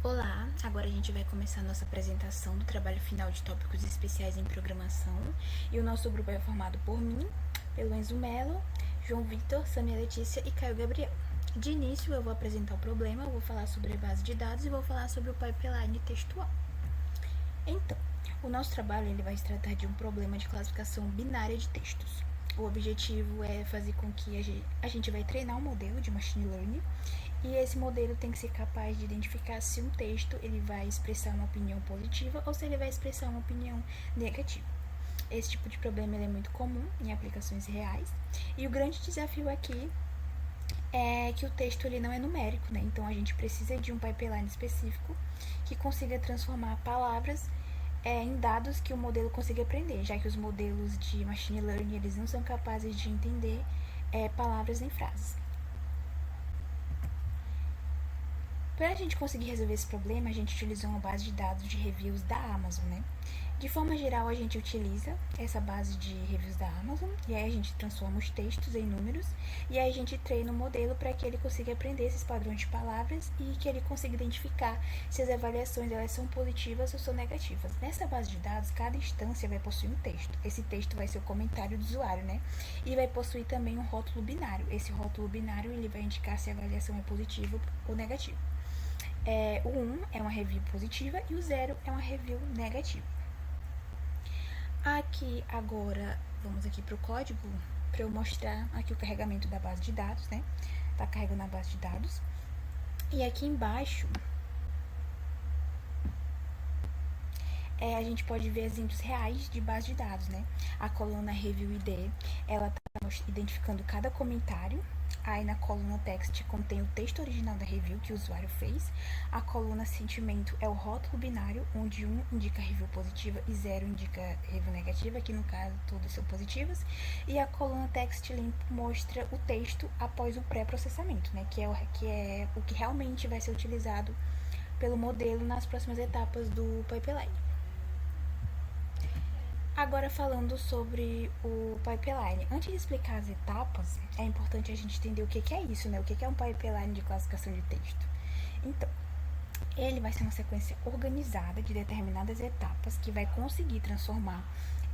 Olá, agora a gente vai começar a nossa apresentação do trabalho final de tópicos especiais em programação e o nosso grupo é formado por mim, pelo Enzo Melo, João Victor, Samia Letícia e Caio Gabriel. De início eu vou apresentar o problema, eu vou falar sobre a base de dados e vou falar sobre o pipeline textual. Então, o nosso trabalho ele vai se tratar de um problema de classificação binária de textos. O objetivo é fazer com que a gente vai treinar um modelo de machine learning e esse modelo tem que ser capaz de identificar se um texto ele vai expressar uma opinião positiva ou se ele vai expressar uma opinião negativa. Esse tipo de problema ele é muito comum em aplicações reais e o grande desafio aqui é que o texto ele não é numérico, né? Então a gente precisa de um pipeline específico que consiga transformar palavras em dados que o modelo consiga aprender, já que os modelos de machine learning eles não são capazes de entender palavras em frases. Para a gente conseguir resolver esse problema, a gente utilizou uma base de dados de reviews da Amazon, né? De forma geral, a gente utiliza essa base de reviews da Amazon e aí a gente transforma os textos em números e aí a gente treina o modelo para que ele consiga aprender esses padrões de palavras e que ele consiga identificar se as avaliações elas são positivas ou são negativas. Nessa base de dados, cada instância vai possuir um texto. Esse texto vai ser o comentário do usuário, né? E vai possuir também um rótulo binário. Esse rótulo binário ele vai indicar se a avaliação é positiva ou negativa. O 1 é uma review positiva e o 0 é uma review negativa. Aqui agora, vamos aqui para o código, para eu mostrar aqui o carregamento da base de dados, né? Tá carregando a base de dados. E aqui embaixo, a gente pode ver exemplos reais de base de dados, né? A coluna Review ID, ela tá identificando cada comentário. Aí na coluna text contém o texto original da review que o usuário fez. A coluna sentimento é o rótulo binário, onde 1 indica review positiva e 0 indica review negativa, que no caso todas são positivas. E a coluna text limpo mostra o texto após o pré-processamento, né? Que é o que realmente vai ser utilizado pelo modelo nas próximas etapas do pipeline. Agora falando sobre o pipeline. Antes de explicar as etapas, é importante a gente entender o que é isso, né? O que é um pipeline de classificação de texto. Então, ele vai ser uma sequência organizada de determinadas etapas que vai conseguir transformar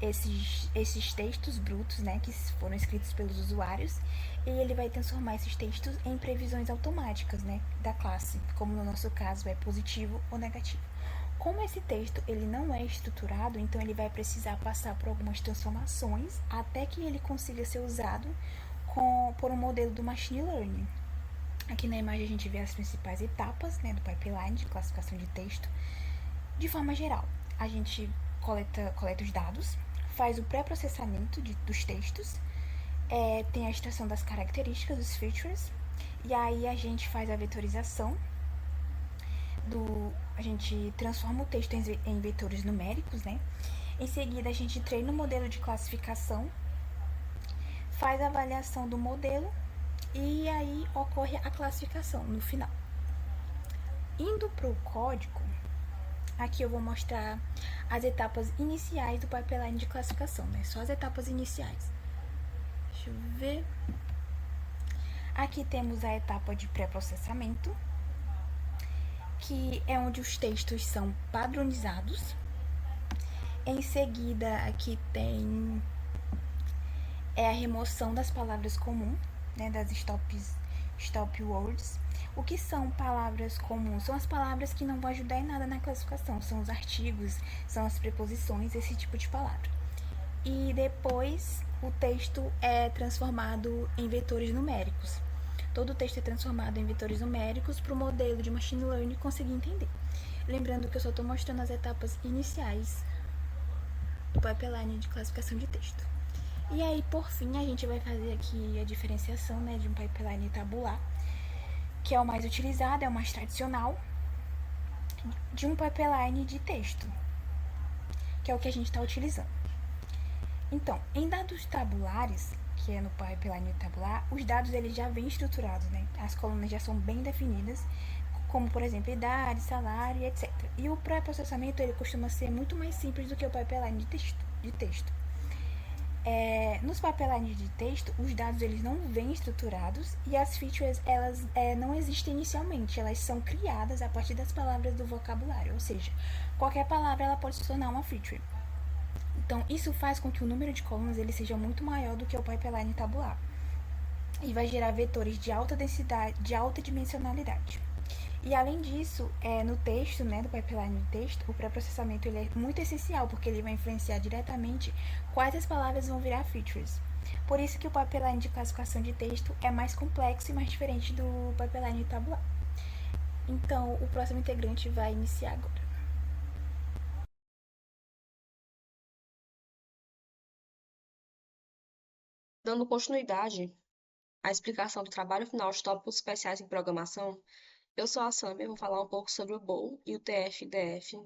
esses textos brutos, né, que foram escritos pelos usuários, e ele vai transformar esses textos em previsões automáticas, né, da classe, como no nosso caso é positivo ou negativo. Como esse texto ele não é estruturado, então ele vai precisar passar por algumas transformações até que ele consiga ser usado por um modelo do machine learning. Aqui na imagem a gente vê as principais etapas, né, do pipeline de classificação de texto. De forma geral, a gente coleta os dados, faz o pré-processamento dos textos, tem a extração das características, dos features, e aí a gente faz a vetorização a gente transforma o texto em vetores numéricos, né? Em seguida, a gente treina o modelo de classificação, faz a avaliação do modelo e aí ocorre a classificação no final. Indo para o código, aqui eu vou mostrar as etapas iniciais do pipeline de classificação, né? Só as etapas iniciais. Deixa eu ver. Aqui temos a etapa de pré-processamento, que é onde os textos são padronizados. Em seguida, aqui tem a remoção das palavras comuns, né, das stop words. O que são palavras comuns? São as palavras que não vão ajudar em nada na classificação. São os artigos, são as preposições, esse tipo de palavra. E depois, o texto é transformado em vetores numéricos. Todo o texto é transformado em vetores numéricos para o modelo de machine learning conseguir entender. Lembrando que eu só estou mostrando as etapas iniciais do pipeline de classificação de texto. E aí, por fim, a gente vai fazer aqui a diferenciação, né, de um pipeline tabular, que é o mais utilizado, é o mais tradicional, de um pipeline de texto, que é o que a gente está utilizando. Então, em dados tabulares, que é no pipeline tabular, os dados eles já vêm estruturados, né? As colunas já são bem definidas, como por exemplo idade, salário, etc. E o pré-processamento ele costuma ser muito mais simples do que o pipeline de texto. Nos pipelines de texto, os dados eles não vêm estruturados e as features elas não existem inicialmente, elas são criadas a partir das palavras do vocabulário, ou seja, qualquer palavra ela pode se tornar uma feature. Então, isso faz com que o número de colunas ele seja muito maior do que o pipeline tabular e vai gerar vetores de alta densidade, de alta dimensionalidade. E além disso, no texto, né, do pipeline de texto, o pré-processamento ele é muito essencial, porque ele vai influenciar diretamente quais as palavras vão virar features. Por isso que o pipeline de classificação de texto é mais complexo e mais diferente do pipeline tabular. Então, o próximo integrante vai iniciar agora. Dando continuidade à explicação do trabalho final de tópicos especiais em programação, eu sou a Samia e vou falar um pouco sobre o BOL e o TF-DF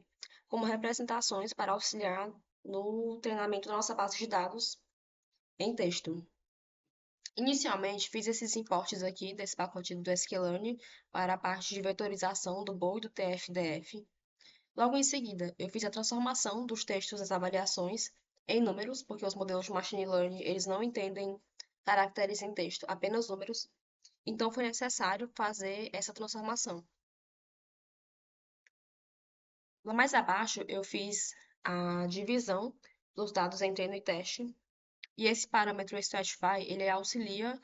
como representações para auxiliar no treinamento da nossa base de dados em texto. Inicialmente, fiz esses importes aqui desse pacote do sklearn para a parte de vetorização do BOL e do TF-DF. Logo em seguida, eu fiz a transformação dos textos das avaliações em números, porque os modelos de machine learning, eles não entendem caracteres em texto, apenas números. Então foi necessário fazer essa transformação. Lá mais abaixo, eu fiz a divisão dos dados em treino e teste. E esse parâmetro stratify, ele auxilia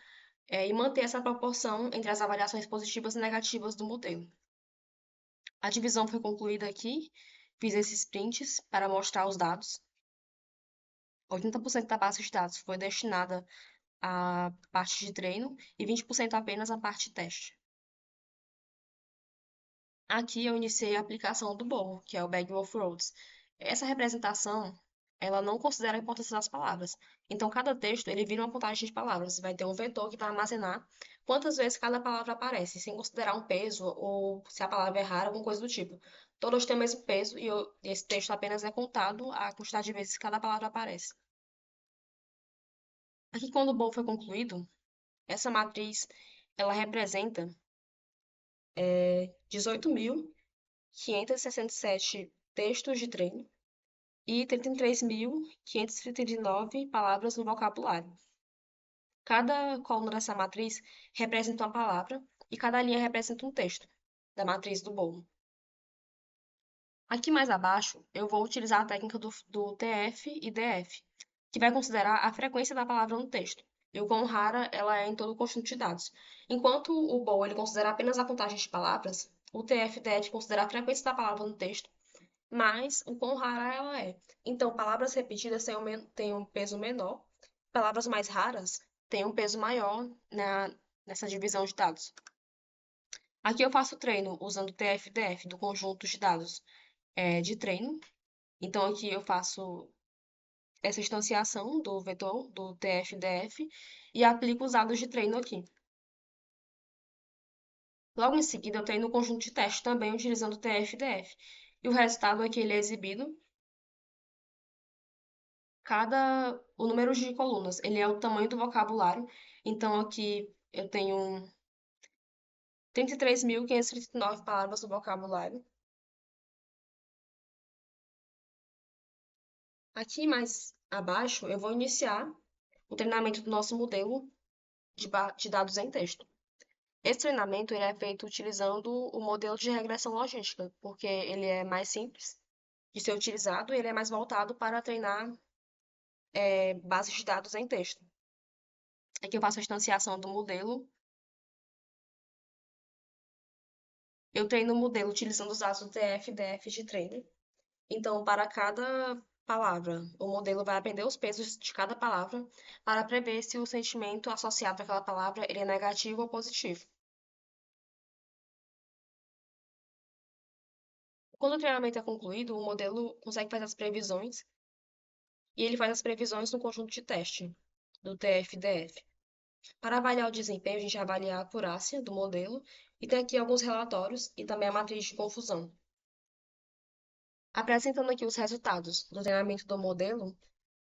em manter essa proporção entre as avaliações positivas e negativas do modelo. A divisão foi concluída aqui. Fiz esses prints para mostrar os dados. 80% da base de dados foi destinada à parte de treino e 20% apenas à parte de teste. Aqui eu iniciei a aplicação do BOL, que é o Bag of Roads. Essa representação, ela não considera a importância das palavras. Então, cada texto, ele vira uma contagem de palavras. Vai ter um vetor que vai armazenar quantas vezes cada palavra aparece, sem considerar um peso ou se a palavra é rara, alguma coisa do tipo. Todas têm o mesmo peso e esse texto apenas é contado a quantidade de vezes que cada palavra aparece. Aqui, quando o BOL foi concluído, essa matriz, ela representa 18.567 textos de treino e 33.539 palavras no vocabulário. Cada coluna dessa matriz representa uma palavra e cada linha representa um texto da matriz do bolo. Aqui mais abaixo, eu vou utilizar a técnica do TF e DF, que vai considerar a frequência da palavra no texto e o quão rara ela é em todo o conjunto de dados. Enquanto o BOL ele considera apenas a contagem de palavras, o TF e DF considera a frequência da palavra no texto, mas o quão rara ela é. Então, palavras repetidas têm um peso menor, palavras mais raras têm um peso maior nessa divisão de dados. Aqui eu faço treino usando o TF-DF do conjunto de dados de treino. Então, aqui eu faço essa instanciação do vetor do TF-DF e aplico os dados de treino aqui. Logo em seguida, eu treino o conjunto de teste também utilizando o TF-DF. E o resultado aqui ele é exibido. O número de colunas, ele é o tamanho do vocabulário. Então, aqui eu tenho 33.539 palavras no vocabulário. Aqui mais abaixo, eu vou iniciar o treinamento do nosso modelo de dados em texto. Esse treinamento ele é feito utilizando o modelo de regressão logística, porque ele é mais simples de ser utilizado e ele é mais voltado para treinar bases de dados em texto. Aqui eu faço a instanciação do modelo. Eu treino o modelo utilizando os dados do TF e DF de treino. Então, para cada palavra, o modelo vai aprender os pesos de cada palavra para prever se o sentimento associado àquela palavra ele é negativo ou positivo. Quando o treinamento é concluído, o modelo consegue fazer as previsões e ele faz as previsões no conjunto de teste do TF-DF. Para avaliar o desempenho, a gente avalia a acurácia do modelo e tem aqui alguns relatórios e também a matriz de confusão. Apresentando aqui os resultados do treinamento do modelo,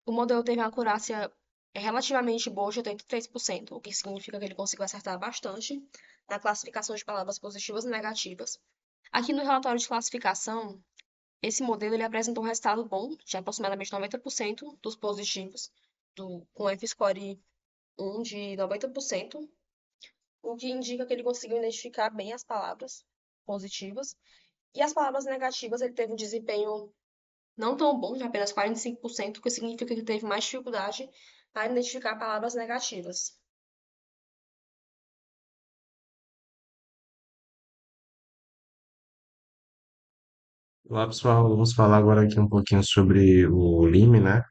o modelo teve uma acurácia relativamente boa de 83%, o que significa que ele conseguiu acertar bastante na classificação de palavras positivas e negativas. Aqui no relatório de classificação, esse modelo ele apresentou um resultado bom, de aproximadamente 90% dos positivos, com F-score 1 de 90%, o que indica que ele conseguiu identificar bem as palavras positivas. E as palavras negativas, ele teve um desempenho não tão bom, de apenas 45%, o que significa que ele teve mais dificuldade a identificar palavras negativas. Olá, pessoal. Vamos falar agora aqui um pouquinho sobre o LIM, né?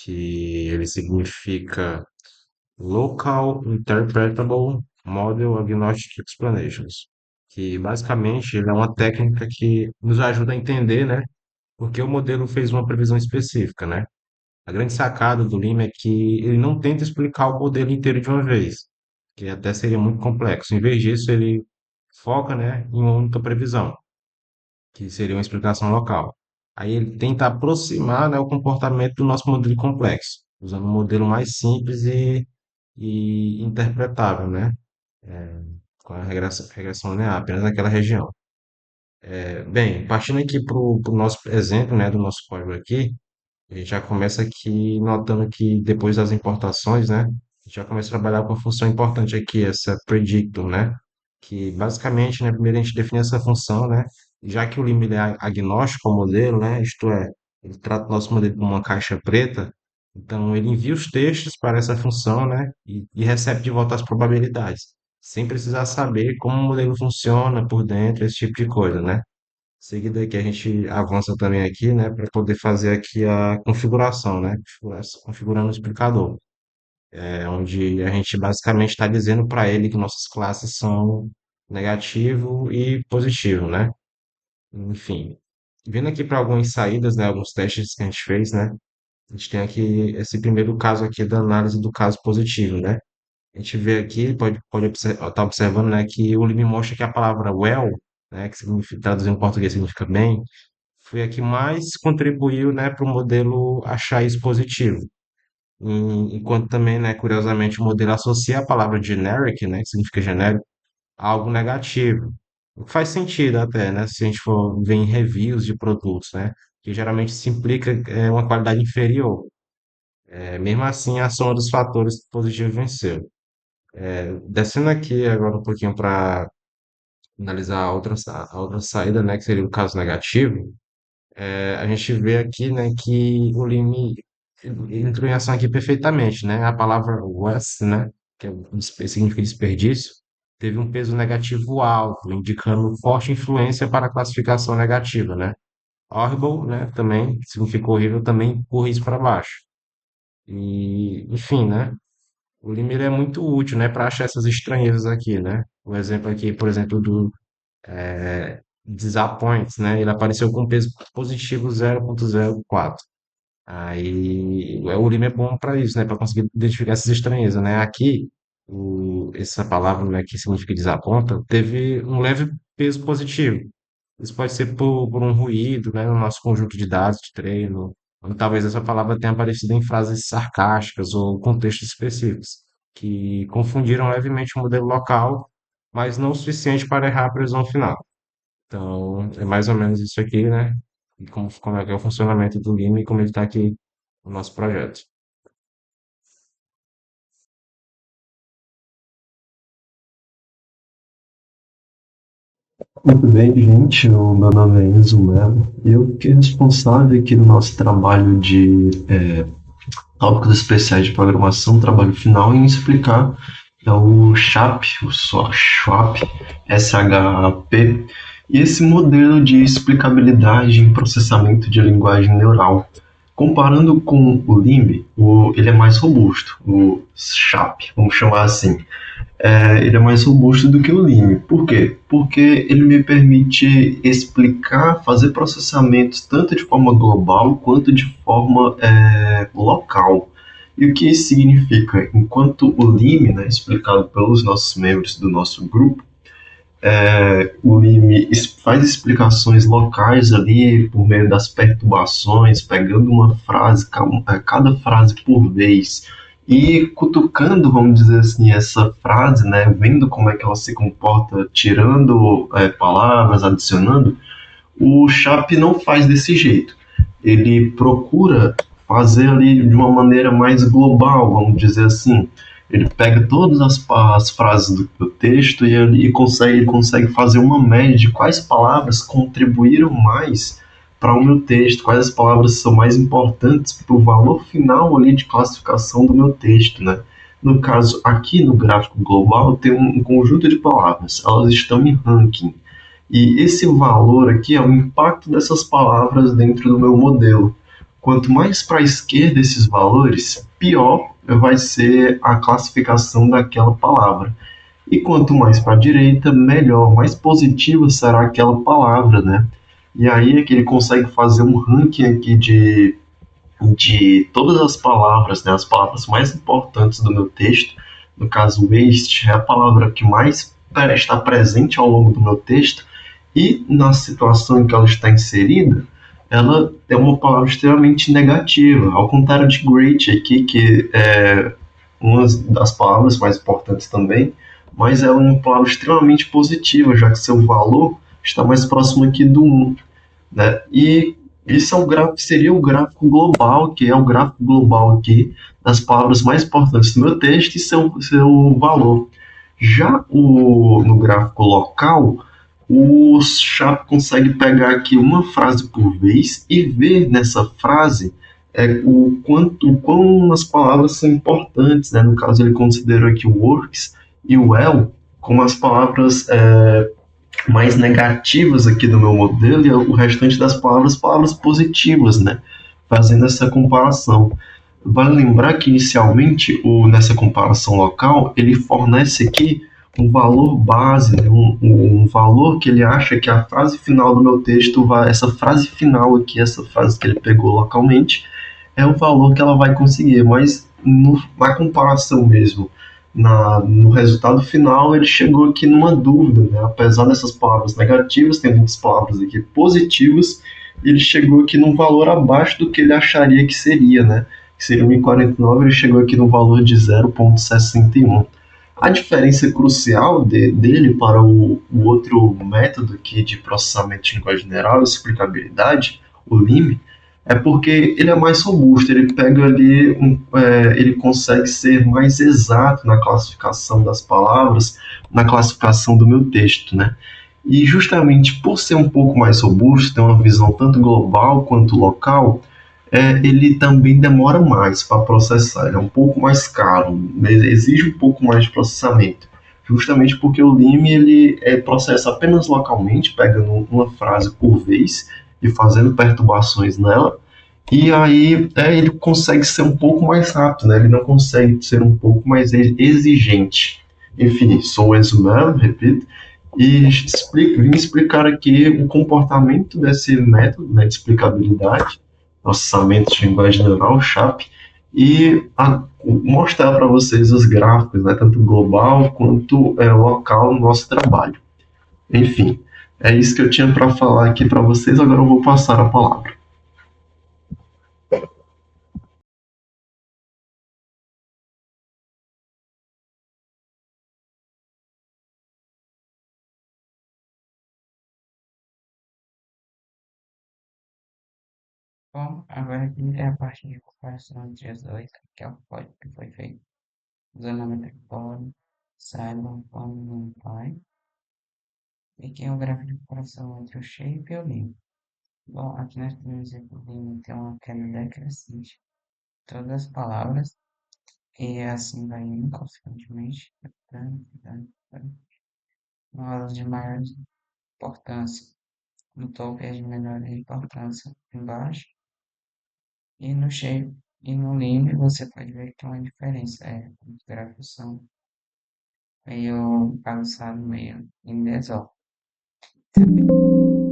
Que ele significa Local Interpretable Model Agnostic Explanations, que basicamente ele é uma técnica que nos ajuda a entender, né? Porque o modelo fez uma previsão específica, né? A grande sacada do LIM é que ele não tenta explicar o modelo inteiro de uma vez, que até seria muito complexo. Em vez disso, ele foca, né, em uma única previsão, que seria uma explicação local. Aí ele tenta aproximar, né, o comportamento do nosso modelo complexo, usando um modelo mais simples e interpretável, né, com a regressão linear, apenas naquela região. Bem, partindo aqui para o nosso exemplo, né, do nosso código aqui, a gente já começa aqui notando que depois das importações, né, a gente já começa a trabalhar com a função importante aqui, essa predictor, né, que basicamente, né, primeiro a gente define essa função, né, já que o lim ele é agnóstico ao modelo, né, isto é, ele trata o nosso modelo como uma caixa preta, então ele envia os textos para essa função, né, e recebe de volta as probabilidades, sem precisar saber como o modelo funciona por dentro, esse tipo de coisa, né. Seguida aqui a gente avança também aqui, né, para poder fazer aqui a configuração, né, configurando o explicador, onde a gente basicamente está dizendo para ele que nossas classes são negativo e positivo, né? Enfim, vindo aqui para algumas saídas, né, alguns testes que a gente fez, né, a gente tem aqui esse primeiro caso aqui da análise do caso positivo, né? A gente vê aqui, pode estar observando, né, que o Lee mostra que a palavra well, né, que significa, traduzindo em português significa bem, foi a que mais contribuiu, né, para o modelo achar isso positivo. Enquanto também, né, curiosamente, o modelo associa a palavra generic, né, que significa genérico, a algo negativo. O que faz sentido até, né, se a gente for ver em reviews de produtos, né, que geralmente se implica uma qualidade inferior. Mesmo assim, a soma dos fatores positivos venceu. Descendo aqui agora um pouquinho para analisar a outra saída, né, que seria o caso negativo, a gente vê aqui, né, que o Lime entrou em ação aqui perfeitamente, né? A palavra waste, né, que significa desperdício, teve um peso negativo alto, indicando forte influência para a classificação negativa, né? Horrible, né, também, que significa horrível, também empurra isso para baixo. E, enfim, né? O Lime ele é muito útil, né, para achar essas estranhezas aqui, né? O exemplo aqui, por exemplo, do disappoints, né? Ele apareceu com peso positivo 0,04. Aí o Lima é bom para isso, né? Para conseguir identificar essas estranhezas, né? Aqui, essa palavra, né, que significa desaponta, teve um leve peso positivo. Isso pode ser por um ruído, né, no nosso conjunto de dados de treino, ou talvez essa palavra tenha aparecido em frases sarcásticas ou contextos específicos, que confundiram levemente o modelo local, mas não o suficiente para errar a previsão final. Então, é mais ou menos isso aqui, né? E como é que é o funcionamento do Lima e como ele está aqui no nosso projeto. Muito bem, gente. O meu nome é Enzo Melo e eu que responsável aqui no nosso trabalho de tópicos especiais de programação, trabalho final em explicar o SHAP, o SHAP, SHAP, e esse modelo de explicabilidade em processamento de linguagem neural. Comparando com o LIMB, ele é mais robusto, o SHAP, vamos chamar assim. Ele é mais robusto do que o Lime. Por quê? Porque ele me permite explicar, fazer processamentos tanto de forma global quanto de forma local. E o que isso significa? Enquanto o Lime, né, explicado pelos nossos membros do nosso grupo, o Lime faz explicações locais ali por meio das perturbações, pegando uma frase, cada frase por vez, e cutucando, vamos dizer assim, essa frase, né, vendo como é que ela se comporta, tirando palavras, adicionando. O Chap não faz desse jeito. Ele procura fazer ali de uma maneira mais global, vamos dizer assim. Ele pega todas as frases do meu texto ele consegue fazer uma média de quais palavras contribuíram mais para o meu texto, quais as palavras são mais importantes para o valor final ali de classificação do meu texto, né? No caso, aqui no gráfico global, tem um conjunto de palavras, elas estão em ranking. E esse valor aqui é o impacto dessas palavras dentro do meu modelo. Quanto mais para a esquerda esses valores, pior vai ser a classificação daquela palavra. E quanto mais para a direita, melhor, mais positiva será aquela palavra, né? E aí é que ele consegue fazer um ranking aqui de todas as palavras, né? As palavras mais importantes do meu texto. No caso, waste é a palavra que mais está presente ao longo do meu texto e na situação em que ela está inserida, ela é uma palavra extremamente negativa, ao contrário de great aqui, que é uma das palavras mais importantes também, mas ela é uma palavra extremamente positiva, já que seu valor está mais próximo aqui do 1, né? E isso é o gráfico, seria o gráfico global, que é o gráfico global aqui das palavras mais importantes do meu texto e seu valor. Já no gráfico local, o Sharp consegue pegar aqui uma frase por vez e ver nessa frase o quão as palavras são importantes, né? No caso, ele considerou aqui o works e o well como as palavras mais negativas aqui do meu modelo e o restante das palavras positivas, né? Fazendo essa comparação. Vale lembrar que inicialmente, nessa comparação local, ele fornece aqui um valor base, né? Um valor que ele acha que a frase final do meu texto vai, essa frase final aqui, essa frase que ele pegou localmente, é o valor que ela vai conseguir, mas na comparação mesmo, no resultado final, ele chegou aqui numa dúvida, né? Apesar dessas palavras negativas, tem muitas palavras aqui positivas, ele chegou aqui num valor abaixo do que ele acharia que seria, né? Que seria 1.049, ele chegou aqui no valor de 0,61. A diferença crucial dele para o outro método aqui de processamento de linguagem geral, explicabilidade, o LIM, é porque ele é mais robusto, ele pega ali, ele consegue ser mais exato na classificação das palavras, na classificação do meu texto, né? E justamente por ser um pouco mais robusto, ter uma visão tanto global quanto local, ele também demora mais para processar, ele é um pouco mais caro, exige um pouco mais de processamento, justamente porque o Lime ele processa apenas localmente, pegando uma frase por vez e fazendo perturbações nela, e aí ele consegue ser um pouco mais rápido, né? Ele não consegue ser um pouco mais exigente. Enfim, sou o Enzo Melo, repito, e vim explicar aqui o comportamento desse método, né, de explicabilidade, processamento de linguagem neural, SHAP, e mostrar para vocês os gráficos, né, tanto global quanto local no nosso trabalho. Enfim, é isso que eu tinha para falar aqui para vocês, agora eu vou passar a palavra. Bom, agora aqui é a parte de comparação entre os dois, que é o código que foi feito usando a Metricode, Cylon, como NumPy, e que é o gráfico de comparação entre o shape e o lim. Bom, aqui nós temos que o lim tem uma queda decrescente de todas as palavras, e assim vai indo constantemente, uma de maior importância no topo e as de menor importância embaixo. E no shape e no limb você pode ver que tem uma diferença. Os gráficos são meio bagunçados, meio em desordem. Também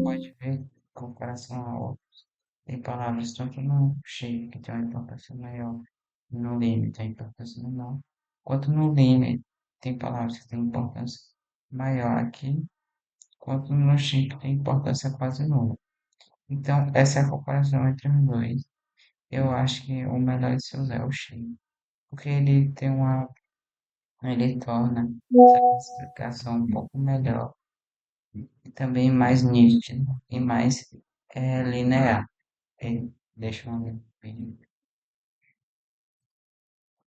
pode ver, em comparação a outros, tem palavras tanto no shape, que tem uma importância maior, no limb tem importância menor, quanto no limb tem palavras que têm importância maior aqui, quanto no shape tem importância quase nula. Então, essa é a comparação entre os dois. Eu acho que o melhor de se usar é o shape, porque ele torna essa classificação um pouco melhor e também mais nítido e mais linear. Ele deixa um vídeo